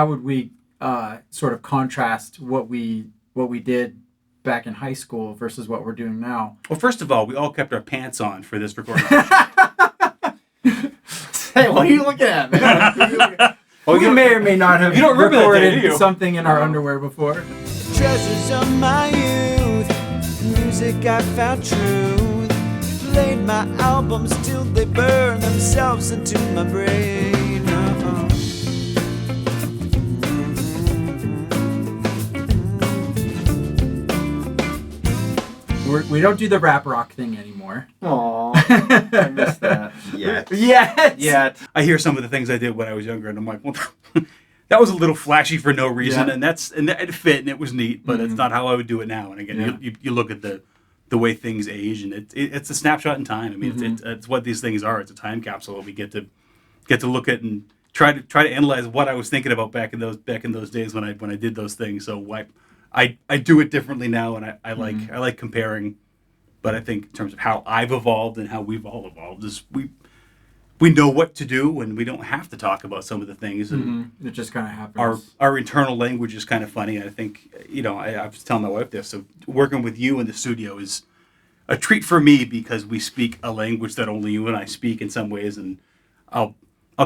would we sort of contrast what we did back in high school versus what we're doing now? Well, first of all, we all kept our pants on for this recording. Hey, what are you looking at, man? We may or may not have recorded something in our underwear before. Treasures of my youth, music I found truth. Played my albums till they burn themselves into my brain. We don't do the rap rock thing anymore. Aw, I missed that. Yet. I hear some of the things I did when I was younger, and I'm like, well, that was a little flashy for no reason, and it fit and it was neat, but it's not how I would do it now. And again, you look at the way things age, and it's a snapshot in time. I mean, it's what these things are. It's a time capsule. We get to look at and try to analyze what I was thinking about back in those days when I did those things. So I do it differently now, and I like comparing. But I think in terms of how I've evolved and how we've all evolved, is we know what to do, and we don't have to talk about some of the things. And it just kind of happens. Our internal language is kind of funny. I think, I was telling my wife this. So working with you in the studio is a treat for me because we speak a language that only you and I speak in some ways, and I'll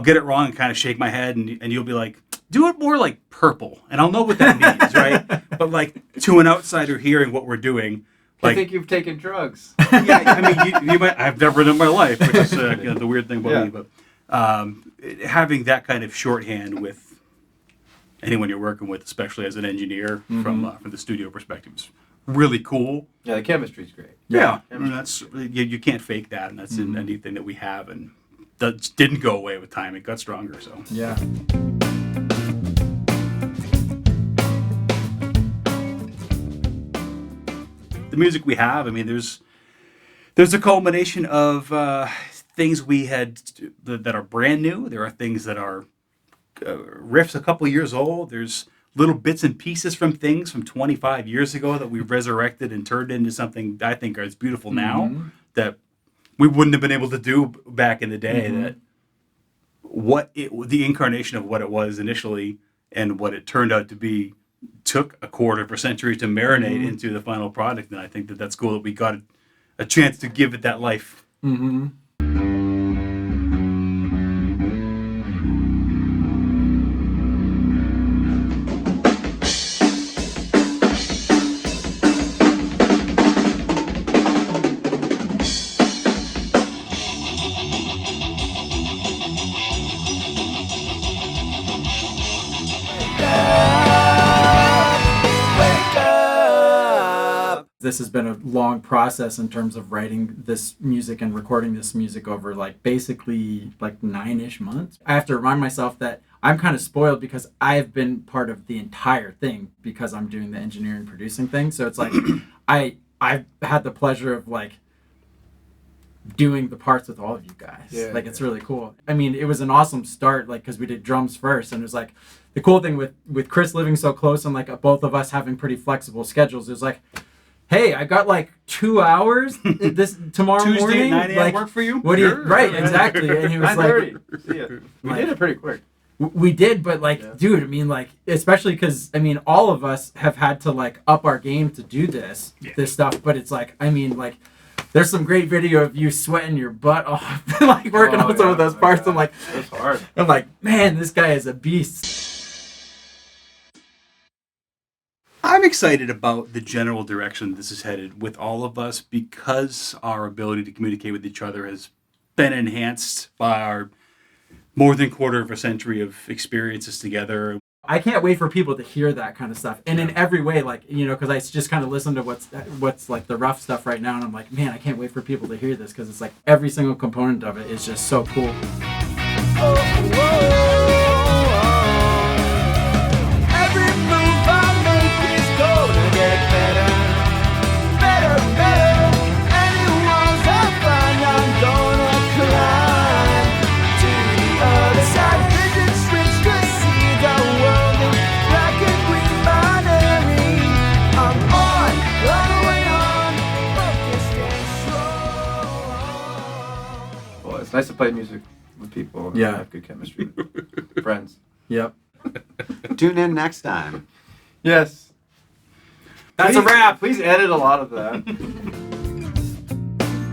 get it wrong and kind of shake my head, and you'll be like, do it more like purple, and I'll know what that means, right? But like to an outsider hearing what we're doing, like, I think you've taken drugs. Yeah, I mean, you might. I've never in my life, which is the weird thing about me. But having that kind of shorthand with anyone you're working with, especially as an engineer from the studio perspective, is really cool. Yeah, the chemistry's great. Yeah, I mean, that's you can't fake that, and that's in anything that we have, and that didn't go away with time. It got stronger. So yeah. The music we have, I mean, there's a culmination of things we had that are brand new. There are things that are riffs a couple years old. There's little bits and pieces from things from 25 years ago that we've resurrected and turned into something I think is beautiful now that we wouldn't have been able to do back in the day. That the incarnation of what it was initially and what it turned out to be took a quarter of a century to marinate into the final product, and I think that's cool that we got a chance to give it that life. This has been a long process in terms of writing this music and recording this music over basically 9-ish months. I have to remind myself that I'm kind of spoiled because I've been part of the entire thing because I'm doing the engineering producing thing. So it's like I've had the pleasure of doing the parts with all of you guys. It's really cool. I mean, it was an awesome start because we did drums first, and it was the cool thing with Chris living so close and both of us having pretty flexible schedules. It was hey, I got 2 hours this tomorrow Tuesday morning. Tuesday at 9 a.m. work for you? What do you? Right, exactly. And he was 9:30. We did it pretty quick. We did, but dude, I mean, especially because all of us have had to up our game to do this stuff. But it's there's some great video of you sweating your butt off, working on some of those parts. God. It's hard. I'm man, this guy is a beast. I'm excited about the general direction this is headed with all of us because our ability to communicate with each other has been enhanced by our more than quarter of a century of experiences together. I can't wait for people to hear that kind of stuff. And in every way, because I just kind of listen to what's the rough stuff right now. And I'm man, I can't wait for people to hear this because it's every single component of it is just so cool. It's nice to play music with people and have good chemistry. Friends. Yep. tune in next time. Yes. That's a wrap. Please edit a lot of that.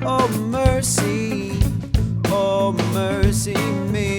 Oh mercy me.